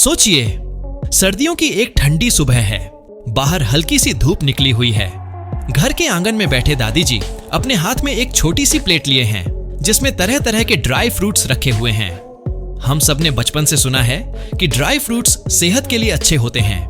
सोचिए, सर्दियों की एक ठंडी सुबह है। बाहर हल्की सी धूप निकली हुई है। घर के आंगन में बैठे दादी जी अपने हाथ में एक छोटी सी प्लेट लिए हैं जिसमें तरह तरह के ड्राई फ्रूट्स रखे हुए हैं। हम सब ने बचपन से सुना है कि ड्राई फ्रूट्स सेहत के लिए अच्छे होते हैं,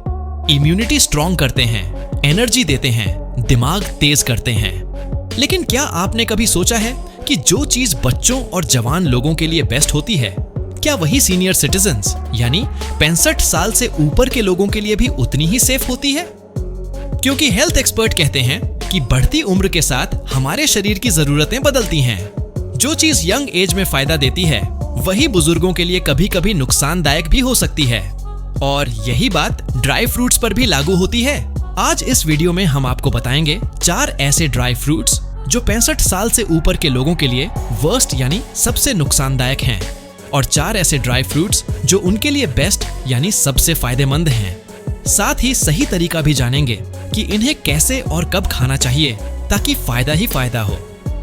इम्यूनिटी स्ट्रॉन्ग करते हैं, एनर्जी देते हैं, दिमाग तेज करते हैं। लेकिन क्या आपने कभी सोचा है कि जो चीज बच्चों और जवान लोगों के लिए बेस्ट होती है, क्या वही सीनियर सिटीजन्स यानी 65 साल से ऊपर के लोगों के लिए भी उतनी ही सेफ होती है? क्योंकि हेल्थ एक्सपर्ट कहते हैं कि बढ़ती उम्र के साथ हमारे शरीर की जरूरतें बदलती हैं। जो चीज यंग एज में फायदा देती है वही बुजुर्गों के लिए कभी कभी नुकसानदायक भी हो सकती है। और यही बात ड्राई फ्रूट्स पर भी लागू होती है। आज इस वीडियो में हम आपको बताएंगे 4 ऐसे ड्राई फ्रूट्स जो 65 साल से ऊपर के लोगों के लिए वर्स्ट यानी सबसे नुकसानदायक हैं, और 4 ऐसे ड्राई फ्रूट्स जो उनके लिए बेस्ट यानी सबसे फायदेमंद हैं। साथ ही सही तरीका भी जानेंगे कि इन्हें कैसे और कब खाना चाहिए ताकि फायदा ही फायदा हो।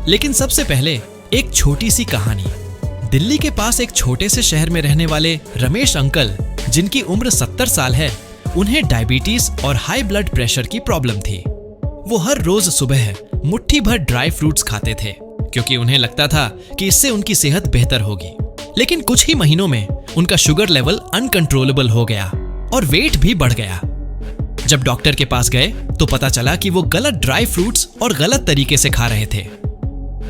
लेकिन सबसे पहले एक छोटी सी कहानी। दिल्ली के पास एक छोटे से शहर में रहने वाले रमेश अंकल, जिनकी उम्र 70 साल है, उन्हें डायबिटीज और हाई ब्लड प्रेशर की प्रॉब्लम थी। वो हर रोज सुबह मुट्ठी भर ड्राई फ्रूट्स खाते थे क्योंकि उन्हें लगता था कि इससे उनकी सेहत बेहतर होगी। लेकिन कुछ ही महीनों में उनका शुगर लेवल अनकंट्रोलेबल हो गया और वेट भी बढ़ गया। जब डॉक्टर के पास गए तो पता चला कि वो गलत ड्राई फ्रूट्स और गलत तरीके से खा रहे थे।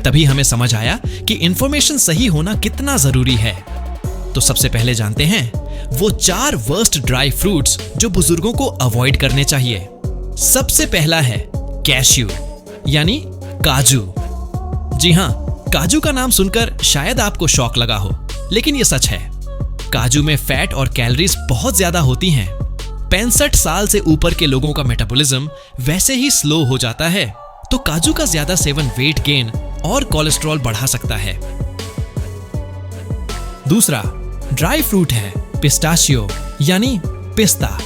तभी हमें समझ आया कि इंफॉर्मेशन सही होना कितना जरूरी है। तो सबसे पहले जानते हैं वो 4 वर्स्ट ड्राई फ्रूट्स जो बुजुर्गों को अवॉइड करने चाहिए। सबसे पहला है कैश्यू यानी काजू। जी हाँ, काजू का नाम सुनकर शायद आपको शॉक लगा हो, लेकिन ये सच है। काजू में फैट और कैलोरीज बहुत ज्यादा होती हैं। 65 साल से ऊपर के लोगों का मेटाबॉलिज्म वैसे ही स्लो हो जाता है, तो काजू का ज्यादा सेवन वेट गेन और कोलेस्ट्रॉल बढ़ा सकता है। दूसरा ड्राई फ्रूट है पिस्ताशियो यानी पिस्ता।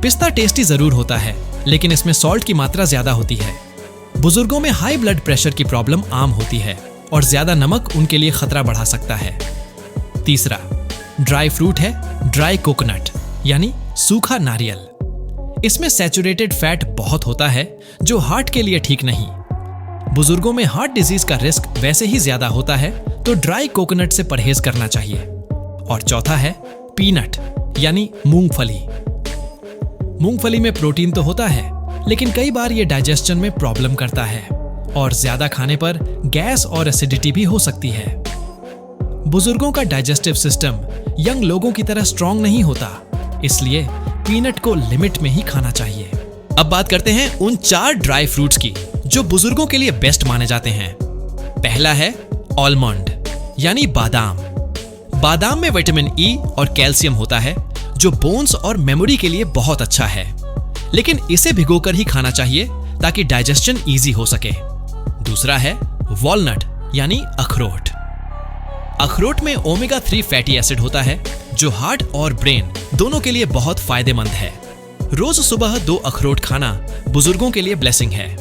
पिस्ता टेस्टी जरूर होता है, लेकिन इसमें सॉल्ट की मात्रा ज्यादा होती है। बुजुर्गों में हाई ब्लड प्रेशर की प्रॉब्लम आम होती है और ज्यादा नमक उनके लिए खतरा बढ़ा सकता है। तीसरा ड्राई फ्रूट है ड्राई कोकोनट यानी सूखा नारियल। इसमें सैचुरेटेड फैट बहुत होता है जो हार्ट के लिए ठीक नहीं। बुजुर्गों में हार्ट डिजीज का रिस्क वैसे ही ज्यादा होता है, तो ड्राई कोकोनट से परहेज करना चाहिए। और चौथा है पीनट यानी मूंगफली। मूंगफली में प्रोटीन तो होता है, लेकिन कई बार ये डाइजेशन में प्रॉब्लम करता है और ज्यादा खाने पर गैस और एसिडिटी भी हो सकती है। बुजुर्गों का डाइजेस्टिव सिस्टम यंग लोगों की तरह स्ट्रांग नहीं होता, इसलिए पीनट को लिमिट में ही खाना चाहिए। अब बात करते हैं उन 4 ड्राई फ्रूट्स की जो बुजुर्गों के लिए बेस्ट माने जाते हैं। पहला है आलमंड यानी बादाम। बादाम में विटामिन ई और कैल्शियम होता है जो बोन्स और मेमोरी के लिए बहुत अच्छा है, लेकिन इसे भिगोकर ही खाना चाहिए ताकि डाइजेशन इजी हो सके। दूसरा है वॉलनट यानी अखरोट। अखरोट में ओमेगा 3 फैटी एसिड होता है जो हार्ट और ब्रेन दोनों के लिए बहुत फायदेमंद है। रोज सुबह 2 अखरोट खाना बुजुर्गों के लिए ब्लेसिंग है।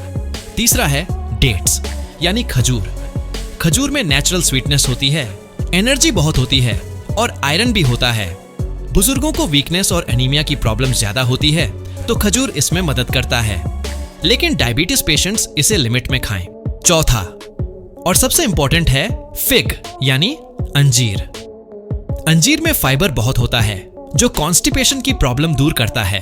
तीसरा है डेट्स यानी खजूर। खजूर में नेचुरल स्वीटनेस होती है, एनर्जी बहुत होती है और आयरन भी होता है। बुजुर्गों को वीकनेस और एनीमिया की प्रॉब्लम ज्यादा होती है, तो खजूर इसमें मदद करता है, लेकिन डायबिटीज पेशेंट्स इसे लिमिट में खाएं। चौथा और सबसे इंपॉर्टेंट है फिग यानी अंजीर। अंजीर में फाइबर बहुत होता है जो कॉन्स्टिपेशन की प्रॉब्लम दूर करता है।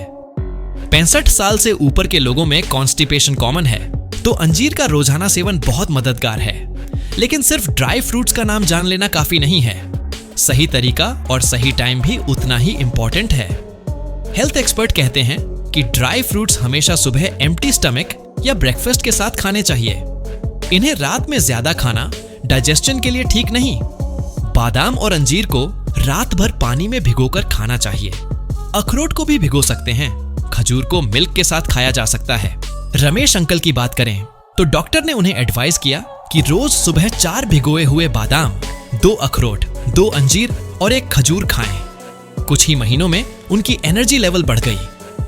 65 साल से ऊपर के लोगों में कॉन्स्टिपेशन कॉमन है, तो अंजीर का रोजाना सेवन बहुत मददगार है। लेकिन सिर्फ ड्राई फ्रूट्स का नाम जान लेना काफी नहीं है, सही तरीका और सही टाइम भी उतना ही इंपॉर्टेंट है। हेल्थ एक्सपर्ट कहते हैं कि ड्राई फ्रूट्स हमेशा सुबह एम्प्टी स्टमक या ब्रेकफास्ट के साथ खाने चाहिए। इन्हें रात में ज्यादा खाना डाइजेशन के लिए ठीक नहीं। बादाम और अंजीर को रात भर पानी में भिगोकर खाना चाहिए। अखरोट को भी भिगो सकते हैं। खजूर को मिल्क के साथ खाया जा सकता है। रमेश अंकल की बात करें तो डॉक्टर ने उन्हें एडवाइस किया कि रोज सुबह 4 भिगोए हुए बादाम, 2 अखरोट, 2 अंजीर और 1 खजूर खाएं। कुछ ही महीनों में उनकी एनर्जी लेवल बढ़ गई,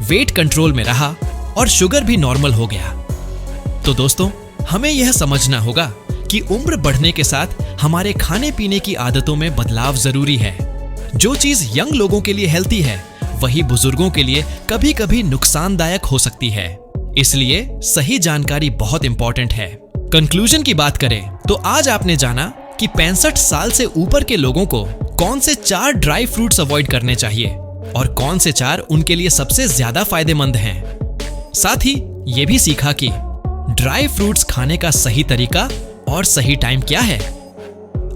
वेट कंट्रोल में रहा और शुगर भी नॉर्मल हो गया। तो दोस्तों, हमें यह समझना होगा कि उम्र बढ़ने के साथ हमारे खाने पीने की आदतों में बदलाव जरूरी है। जो चीज यंग लोगों के लिए हेल्थी है वही बुजुर्गों के लिए कभी कभी नुकसानदायक हो सकती है, इसलिए सही जानकारी बहुत इंपॉर्टेंट है। कंक्लूजन की बात करें तो आज आपने जाना कि 65 साल से ऊपर के लोगों को कौन से 4 ड्राई फ्रूट्स अवॉइड करने चाहिए और कौन से 4 उनके लिए सबसे ज्यादा फायदेमंद हैं। साथ ही ये भी सीखा कि ड्राई फ्रूट्स खाने का सही तरीका और सही टाइम क्या है।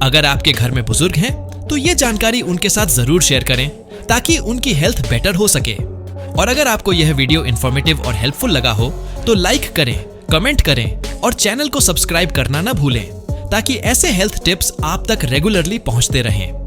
अगर आपके घर में बुजुर्ग हैं तो ये जानकारी उनके साथ जरूर शेयर करें ताकि उनकी हेल्थ बेटर हो सके। और अगर आपको यह वीडियो इंफॉर्मेटिव और हेल्पफुल लगा हो तो लाइक करें, कमेंट करें और चैनल को सब्सक्राइब करना ना भूलें ताकि ऐसे हेल्थ टिप्स आप तक रेगुलरली पहुंचते रहें।